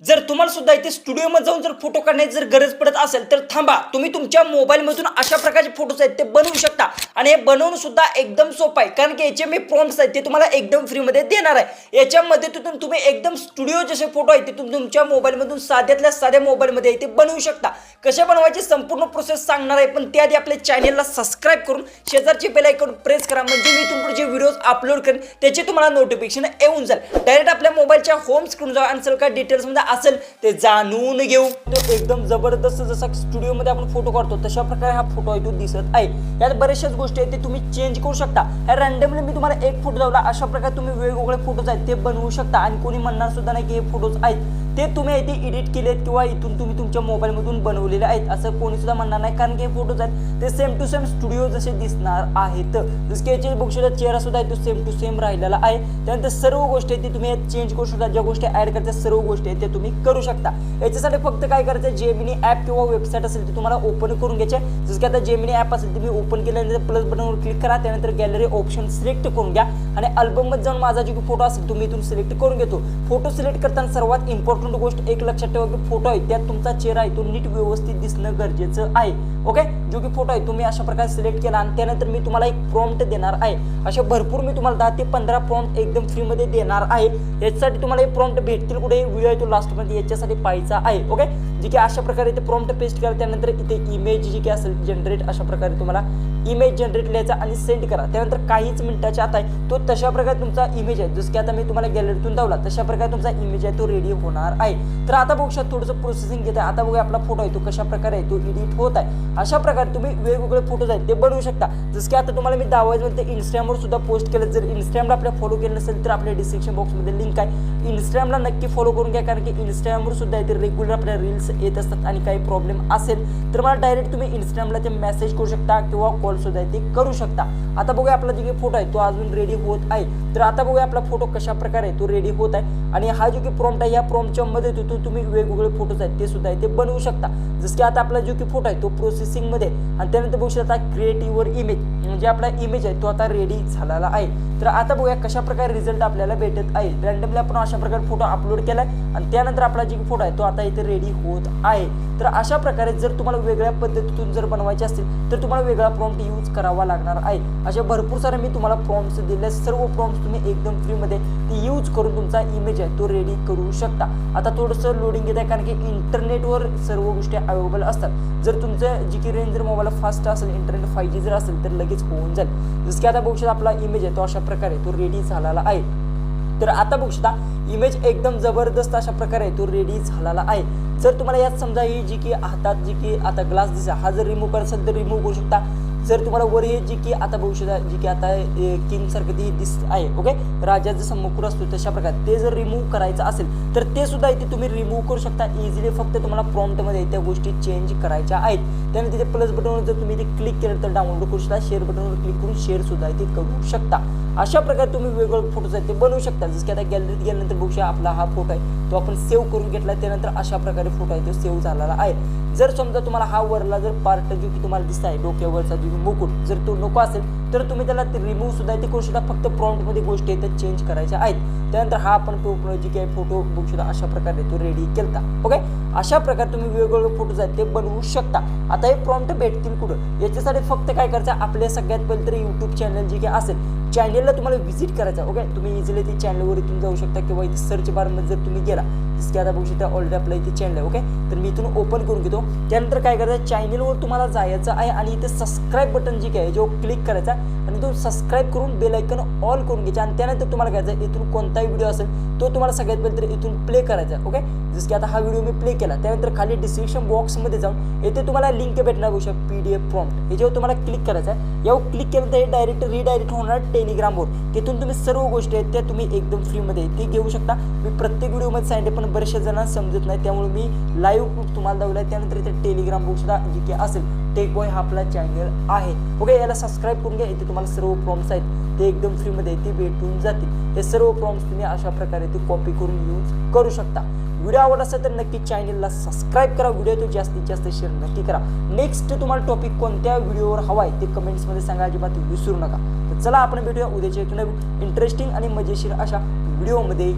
जर तुम्हाला सुद्धा इथे स्टुडिओमध्ये जाऊन जर फोटो काढण्याची जर गरज पडत असेल तर थांबा, तुम्ही तुमच्या मोबाईलमधून अशा प्रकारचे फोटोज आहेत ते बनवू शकता आणि हे बनवणं सुद्धा एकदम सोपं आहे, कारण की याचे मी प्रॉम्प्ट्स आहेत ते तुम्हाला एकदम फ्रीमध्ये देणार आहे। याच्या मदतीतून तुम्ही एकदम स्टुडिओ जसे फोटो आहेत ते तुम्ही तुमच्या मोबाईलमधून साध्यातल्या साध्या मोबाईलमध्ये ते बनवू शकता। कशा बनवायची संपूर्ण प्रोसेस सांगणार आहे, पण त्याआधी आपल्या चॅनलला सबस्क्राईब करून शेजारची बेल आयकॉन प्रेस करा, म्हणजे मी इथून पुढे जे व्हिडिओज अपलोड करेन त्याचे तुम्हाला नोटिफिकेशन येऊन जाईल। डायरेक्ट आपल्या मोबाईलच्या होम स्क्रीन जाऊ आणि सर काय डिटेल्समध्ये असेल ते जाणून घेऊ। तो एकदम जबरदस्त जसा स्टुडिओमध्ये आपण फोटो काढतो तशा प्रकारे हा फोटो आहे तो दिसत आहे। यात बरेचशाच गोष्टी आहेत ते तुम्ही चेंज करू शकता। रँडमली मी तुम्हाला एक फोटो लावला, अशा प्रकारे तुम्ही वेगवेगळे फोटोज आहेत ते बनवू शकता आणि कोणी म्हणणार सुद्धा नाही की हे फोटोज आहेत ते तुम्ही इथे एडिट केलेत किंवा इथून तुम्ही तुमच्या मोबाईलमधून बनवलेले आहेत असं कोणी सुद्धा म्हणणार नाही, कारण की फोटोज आहेत ते सेम टू सेम स्टुडिओ जसे दिसणार आहेत। जसं की याचे बघू शकता चेहरा सुद्धा आहे तो सेम टू सेम राहिलेला आहे। त्यानंतर सर्व गोष्टी आहेत तुम्ही चेंज करू शकता, ज्या गोष्टी ऍड करायच्या सर्व गोष्टी आहेत ते तुम्ही करू शकता। याच्यासाठी फक्त काय करायचं, जेमिनी ऍप किंवा वेबसाईट असेल ते तुम्हाला ओपन करून घ्यायचे। जसं की आता जेमिनी ऍप असेल तुम्ही ओपन केल्यानंतर प्लस बटनवर क्लिक करा, त्यानंतर गॅलरी ऑप्शन सिलेक्ट करून घ्या आणि अल्बम मध्ये जाऊन माझा जो फोटो असेल तुम्ही इथून सिलेक्ट करून घेतो। फोटो सिलेक्ट करताना सर्वात इम्पॉर्टंट गोष्ट एक लक्षात ठेवा की फोटो आहे त्यात तुमचा चेहरा आहे तो नीट व्यवस्थित दिसणं गरजेचं आहे। ओके, जो की फोटो आहे तुम्ही अशा प्रकारे सिलेक्ट केला आणि त्यानंतर मी तुम्हाला एक प्रॉम्प्ट देणार आहे। अशा भरपूर मी तुम्हाला 10 ते 15 प्रॉम्प्ट एकदम फ्री मध्ये देणार आहे। याच्यासाठी तुम्हाला हे प्रॉम्प्ट भेटतील कुठे, व्हिडिओ आहे तो लास्ट मध्ये याच्यासाठी पाहायचा आहे। ओके, जे की अशा प्रकारे ते प्रॉम्प्ट पेस्ट करा, त्यानंतर इथे इमेज जी की असेल जनरेट अशा प्रकारे तुम्हाला इमेज जनरेट लिहायचा आणि सेंड करा। त्यानंतर काहीच मिनिटाच्या आत आहे तो तशा प्रकारे तुमचा इमेज आहे, जसं की आता मी तुम्हाला गॅलरीतून दावला तशा प्रकारे तुमचा इमेज आहे तो रेडी होणार आहे। तर आता बघू शकता थोडंसं प्रोसेसिंग घेत आहे। आता बघूया आपला फोटो आहे तो कशा प्रकारे आहे तो एडिट होत आहे। अशा प्रकारे तुम्ही वेगवेगळे फोटोज आहेत ते बनवू शकता। जसं की आता तुम्हाला मी दावायचं ते इंस्टाग्रामवर सुद्धा पोस्ट केलं, जर इंस्टाग्रामला आपल्या फॉलो केलं नसेल तर आपल्या डिस्क्रिप्शन बॉक्समध्ये लिंक आहे, इंस्टाग्रामला नक्की फॉलो करून घ्या, कारण की इंस्टाग्रामवर सुद्धा इथे रेग्युलर आपल्या रील्स येत असतात आणि काही प्रॉब्लेम असेल तर मला डायरेक्ट तुम्ही इंस्टाग्रामला ते मेसेज करू शकता किंवा कॉल सुद्धा ते करू शकता। आता बघूया आपला जो फोटो आहे तो अजून रेडी होत आहे। तर आता बघूया आपला फोटो कशा प्रकारे तो रेडी होत आहे आणि हा जो की प्रॉम्प्ट आहे या प्रॉम्प्टच्या मदतीतून तुम्ही वेगवेगळे फोटोज आहेत ते सुद्धा इथे बनवू शकता। जसं की आता आपला जो की फोटो आहे तो प्रोसेसिंग मध्ये आणि त्यानंतर बघू शकता क्रिएटिव्हर इमेज म्हणजे आपला इमेज आहे तो आता रेडी झालेला आहे। तर आता बघूया कशा प्रकारे रिझल्ट आपल्याला भेटत आहे। रँडमली आपण अशा प्रकारे फोटो अपलोड केलाय आणि त्यानंतर आपला जो फोटो आहे तो आता इथे रेडी होत आहे। तर अशा प्रकारे जर तुम्हाला वेगळ्या पद्धतीतून जर बनवायचे असतील तर तुम्हाला वेगळा प्रॉम्प्ट यूज करावा लागणार आहे। अशा भरपूर सारे मी तुम्हाला प्रॉम्प्ट्स दिले, सर्व प्रॉम्प्ट्स तुम्ही एकदम फ्री मध्ये ते यूज करून तुमचा इमेज आहे तो रेडी करू शकता। आता थोडंसं लोडिंग घेत आहे, कारण की इंटरनेटवर सर्व गोष्टी अवेलेबल असतात। जर तुमचं जी की रेंज जर मोबाईल फास्ट असेल, इंटरनेट 5G जर असेल तर लगेच होऊन जाईल। जसं की आता बघू शकता आपला इमेज आहे तो अशा प्रकारे तो रेडी झालेला आहे। तर आता बघू शकता इमेज एकदम जबरदस्त अशा प्रकारे तो रेडी झालेला आहे। जर तुम्हाला यात समजा ही जी की हातात जी की आता ग्लास दिसा हा जर रिमूव्ह करायचा असेल तर रिमूव्ह करू शकता। जर तुम्हाला वर हे जी की आता बघू शकता जी की आता किंग सारखं ती दिसत आहे, ओके, राजा जसं मुकुट असतो तशा प्रकारे ते जर रिमूव्ह करायचं असेल तर ते सुद्धा इथे तुम्ही रिमूव्ह करू शकता इझिली। फक्त तुम्हाला प्रॉम्प्टमध्ये त्या गोष्टी चेंज करायच्या आहेत। त्याने तिथे प्लस बटनवर जर तुम्ही इथे क्लिक केलं तर डाउनलोड करू शकता, शेअर बटनवर क्लिक करून शेअर सुद्धा इथे करू शकता। अशा प्रकारे तुम्ही वेगवेगळे फोटोज आहेत ते बनवू शकता। जसं की आता गॅलरीत गेल्यानंतर बघू शकता आपला हा फोटो आहे तो आपण सेव्ह करून घेतला, त्यानंतर अशा प्रकारे फोटो आहे तो सेव्ह झालेला आहे। जर समजा तुम्हाला हा वरला जर पार्ट जो की तुम्हाला दिसत आहे डोक्यावरचा जो मुकुट जर तो नको असेल तर तुम्ही त्याला रिमूव्ह सुद्धा ते करू शकता। फक्त प्रॉम्प्टमध्ये गोष्टी आहेत चेंज करायच्या आहेत। त्यानंतर हा आपण जी काही फोटो बघू शकता अशा प्रकारे तो रेडी केलता, ओके। अशा प्रकारे तुम्ही वेगवेगळे फोटोज आहेत ते बनवू शकता। आता हे प्रॉम्प्ट भेटतील कुठं, याच्यासाठी फक्त काय करायचं, आपल्या सगळ्यात पहिले तरी यूट्यूब चॅनल जे काही असेल चॅनलला तुम्हाला व्हिजिट करायचं, ओके। तुम्ही इझिली ते चॅनलवर इथून जाऊ शकता किंवा इथे सर्च बारमध्ये जर तुम्ही गेला जसं की आता बघू शकता ऑलरेडी आपल्या इथे चॅनल आहे, ओके। तर मी इथून ओपन करून घेतो। त्यानंतर काय करायचं, चॅनलवर तुम्हाला जायचं आहे आणि इथे सबस्क्राईब बटन जे काय जो क्लिक करायचा आणि तो सबस्क्राईब करून बेल आयकॉन ऑल करून घ्यायचा आणि त्यानंतर तुम्हाला करायचं इथून कोणताही व्हिडिओ असेल तो तुम्हाला सगळ्यात पहिले तर इथून प्ले करायचा, ओके। जसं की आता हा व्हिडिओ मी प्ले केला, त्यानंतर खाली डिस्क्रिप्शन बॉक्समध्ये जाऊन येथे तुम्हाला लिंक भेटणार बघू शकता PDF प्रॉम्प्ट, याच्यावर तुम्हाला क्लिक करायचं आहे। यावर क्लिक केल्यानंतर हे डायरेक्ट रिडायरेक्ट होणार टेलिग्रामवर, तिथून तुम्ही सर्व गोष्टी आहेत त्या तुम्ही एकदम फ्रीमध्ये ते घेऊ शकता। मी प्रत्येक व्हिडिओमध्ये सांगितले पण बरेचशा जणांना समजत नाही, त्यामुळे मी लाईव्ह तुम्हाला दावलं आहे। त्यानंतर इथे टेलिग्राम बघू शकता जी की असेल टेक बॉय हा आपला चॅनल आहे, ओके। याला सबस्क्राईब करून घ्या, इथे तुम्हाला सर्व प्रॉम्प्ट्स आहेत ते एकदम फ्रीमध्ये ते भेटून जातील। हे सर्व प्रॉम्प्ट्स तुम्ही अशा प्रकारे ते कॉपी करून यूज करू शकता। व्हिडिओ आवडला असेल तर नक्की चॅनलला सबस्क्राईब करा, व्हिडिओ तो जास्तीत जास्त शेअर नक्की करा। नेक्स्ट तुम्हाला टॉपिक कोणत्या व्हिडिओवर हवा आहे ते कमेंट्समध्ये सांगा, अजिबात विसरू नका। तर चला आपण भेटूया उद्याच्या एक नवीन इंटरेस्टिंग आणि मजेशीर अशा व्हिडिओमध्ये।